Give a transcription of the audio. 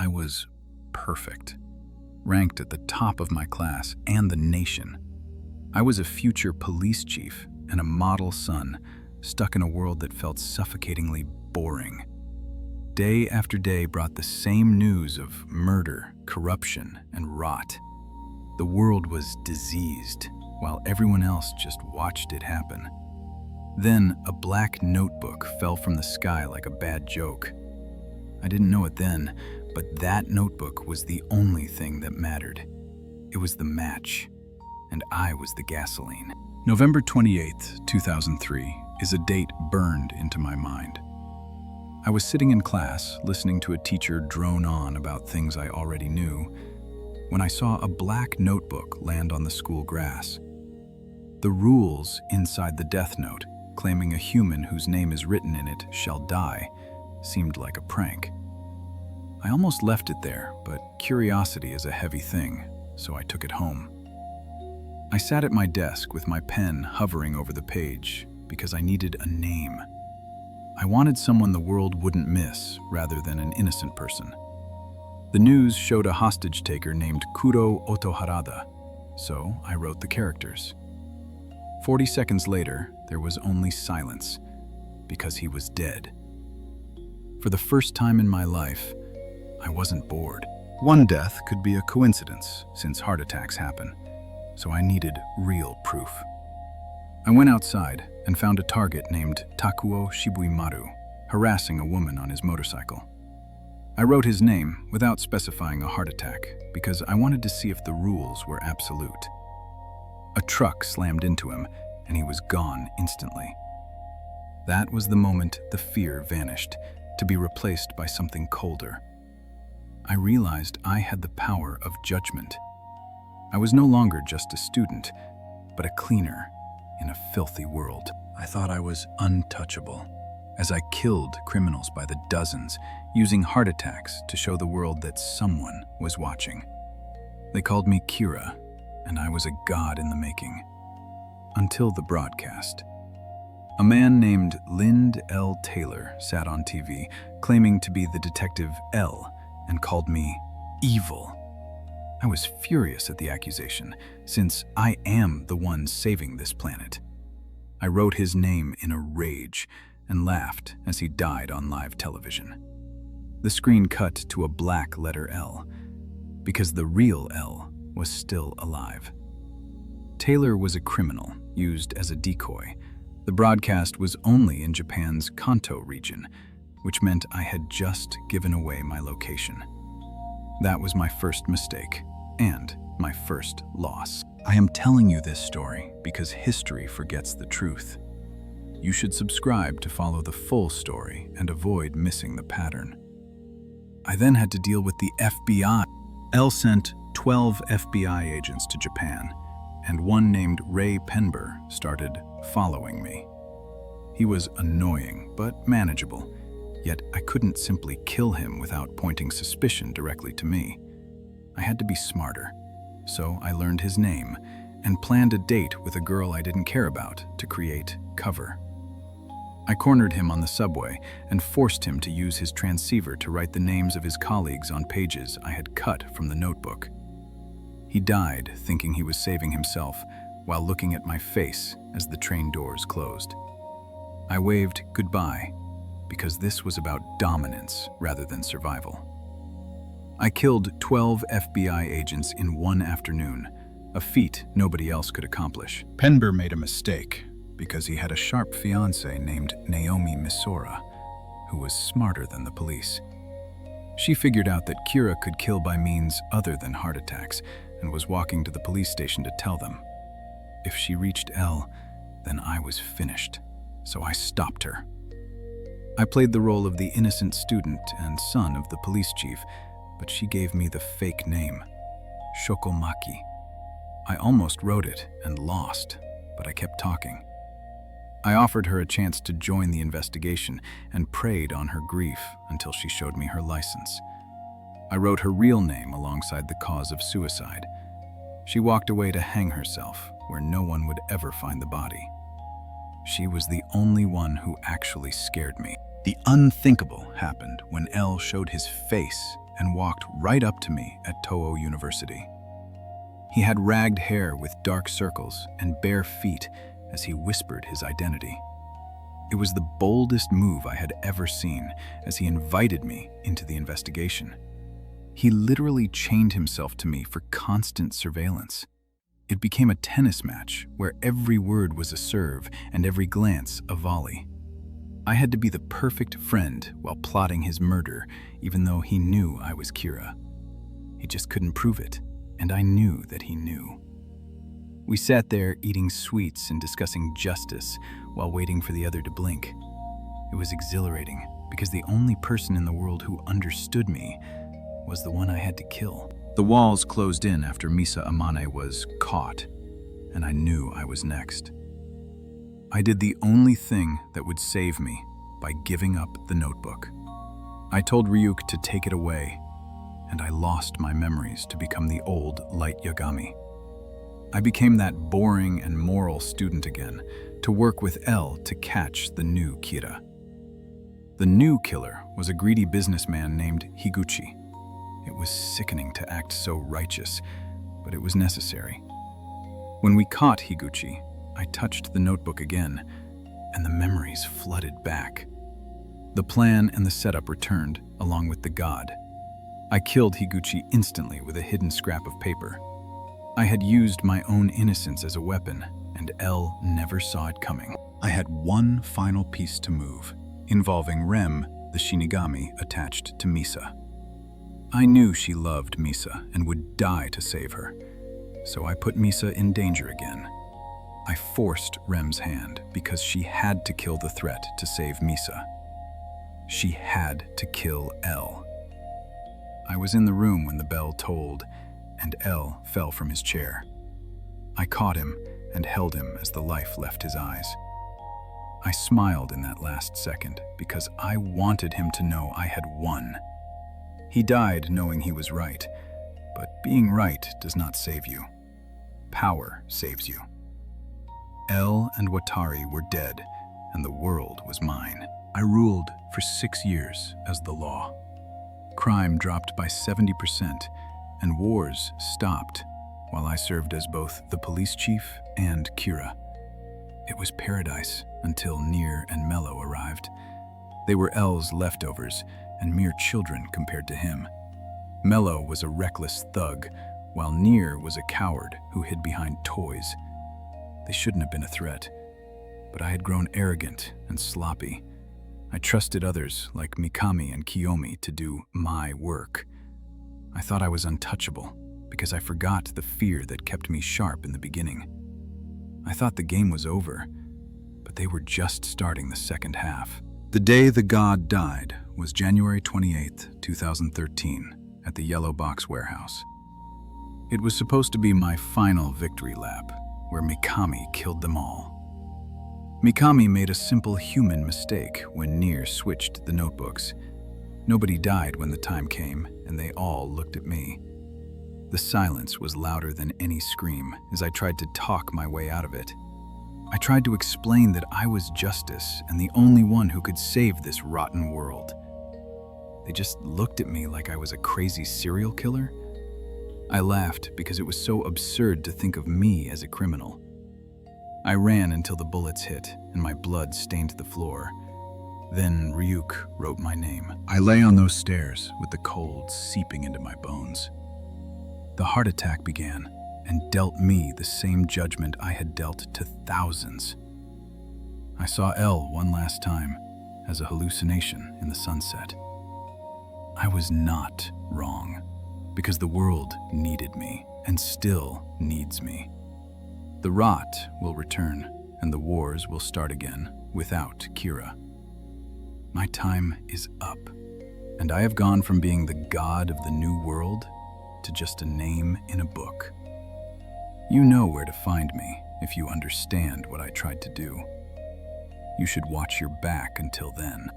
I was perfect, ranked at the top of my class and the nation. I was a future police chief and a model son, stuck in a world that felt suffocatingly boring. Day after day brought the same news of murder, corruption, and rot. The world was diseased, while everyone else just watched it happen. Then, a black notebook fell from the sky like a bad joke. I didn't know it then, but that notebook was the only thing that mattered. It was the match, and I was the gasoline. November 28th, 2003 is a date burned into my mind. I was sitting in class, listening to a teacher drone on about things I already knew, when I saw a black notebook land on the school grass. The rules inside the death note, claiming a human whose name is written in it shall die, seemed like a prank. I almost left it there, but curiosity is a heavy thing, so I took it home. I sat at my desk with my pen hovering over the page because I needed a name. I wanted someone the world wouldn't miss rather than an innocent person. The news showed a hostage taker named Kuro Otoharada, so I wrote the characters. 40 seconds later, there was only silence, because he was dead. For the first time in my life, I wasn't bored. One death could be a coincidence, since heart attacks happen, so I needed real proof. I went outside and found a target named Takuo Shibuimaru, harassing a woman on his motorcycle. I wrote his name without specifying a heart attack, because I wanted to see if the rules were absolute. A truck slammed into him, and he was gone instantly. That was the moment the fear vanished, to be replaced by something colder. I realized I had the power of judgment. I was no longer just a student, but a cleaner in a filthy world. I thought I was untouchable, as I killed criminals by the dozens, using heart attacks to show the world that someone was watching. They called me Kira, and I was a god in the making. Until the broadcast. A man named Lynd L. Taylor sat on TV, claiming to be the detective L, and called me evil. I was furious at the accusation, since I am the one saving this planet. I wrote his name in a rage and laughed as he died on live television. The screen cut to a black letter L, because the real L was still alive. Taylor was a criminal, used as a decoy. The broadcast was only in Japan's Kanto region, which meant I had just given away my location. That was my first mistake, and my first loss. I am telling you this story because history forgets the truth. You should subscribe to follow the full story and avoid missing the pattern. I then had to deal with the FBI. L sent 12 FBI agents to Japan, and one named Ray Penber started following me. He was annoying, but manageable, yet I couldn't simply kill him without pointing suspicion directly to me. I had to be smarter, so I learned his name and planned a date with a girl I didn't care about to create cover. I cornered him on the subway and forced him to use his transceiver to write the names of his colleagues on pages I had cut from the notebook. He died thinking he was saving himself while looking at my face as the train doors closed. I waved goodbye because this was about dominance rather than survival. I killed 12 FBI agents in one afternoon, a feat nobody else could accomplish. Penber made a mistake because he had a sharp fiancée named Naomi Misora, who was smarter than the police. She figured out that Kira could kill by means other than heart attacks and was walking to the police station to tell them. If she reached L, then I was finished, so I stopped her. I played the role of the innocent student and son of the police chief, but she gave me the fake name, Shokomaki. I almost wrote it and lost, but I kept talking. I offered her a chance to join the investigation and preyed on her grief until she showed me her license. I wrote her real name alongside the cause of suicide. She walked away to hang herself, where no one would ever find the body. She was the only one who actually scared me. The unthinkable happened when L showed his face and walked right up to me at Toho University. He had ragged hair with dark circles and bare feet as he whispered his identity. It was the boldest move I had ever seen as he invited me into the investigation. He literally chained himself to me for constant surveillance. It became a tennis match where every word was a serve and every glance a volley. I had to be the perfect friend while plotting his murder, even though he knew I was Kira. He just couldn't prove it, and I knew that he knew. We sat there eating sweets and discussing justice while waiting for the other to blink. It was exhilarating because the only person in the world who understood me was the one I had to kill. The walls closed in after Misa Amane was caught, and I knew I was next. I did the only thing that would save me by giving up the notebook. I told Ryuk to take it away, and I lost my memories to become the old light Yagami. I became that boring and moral student again, to work with L to catch the new Kira. The new killer was a greedy businessman named Higuchi. It was sickening to act so righteous, but it was necessary. When we caught Higuchi, I touched the notebook again, and the memories flooded back. The plan and the setup returned, along with the god. I killed Higuchi instantly with a hidden scrap of paper. I had used my own innocence as a weapon, and L never saw it coming. I had one final piece to move, involving Rem, the Shinigami attached to Misa. I knew she loved Misa and would die to save her, so I put Misa in danger again. I forced Rem's hand because she had to kill the threat to save Misa. She had to kill L. I was in the room when the bell tolled, and L fell from his chair. I caught him and held him as the life left his eyes. I smiled in that last second because I wanted him to know I had won. He died knowing he was right, but being right does not save you. Power saves you. L and Watari were dead, and the world was mine. I ruled for 6 years as the law. Crime dropped by 70%, and wars stopped while I served as both the police chief and Kira. It was paradise until Nier and Mello arrived. They were L's leftovers and mere children compared to him. Mello was a reckless thug, while Nier was a coward who hid behind toys. They shouldn't have been a threat, but I had grown arrogant and sloppy. I trusted others like Mikami and Kiyomi to do my work. I thought I was untouchable because I forgot the fear that kept me sharp in the beginning. I thought the game was over, but they were just starting the second half. The day the god died was January 28th, 2013, at the Yellow Box warehouse. It was supposed to be my final victory lap, where Mikami killed them all. Mikami made a simple human mistake when Nier switched the notebooks. Nobody died when the time came, and they all looked at me. The silence was louder than any scream as I tried to talk my way out of it. I tried to explain that I was justice and the only one who could save this rotten world. They just looked at me like I was a crazy serial killer. I laughed because it was so absurd to think of me as a criminal. I ran until the bullets hit and my blood stained the floor. Then Ryuk wrote my name. I lay on those stairs with the cold seeping into my bones. The heart attack began and dealt me the same judgment I had dealt to thousands. I saw L one last time as a hallucination in the sunset. I was not wrong, because the world needed me and still needs me. The rot will return and the wars will start again without Kira. My time is up, and I have gone from being the god of the new world to just a name in a book. You know where to find me if you understand what I tried to do. You should watch your back until then.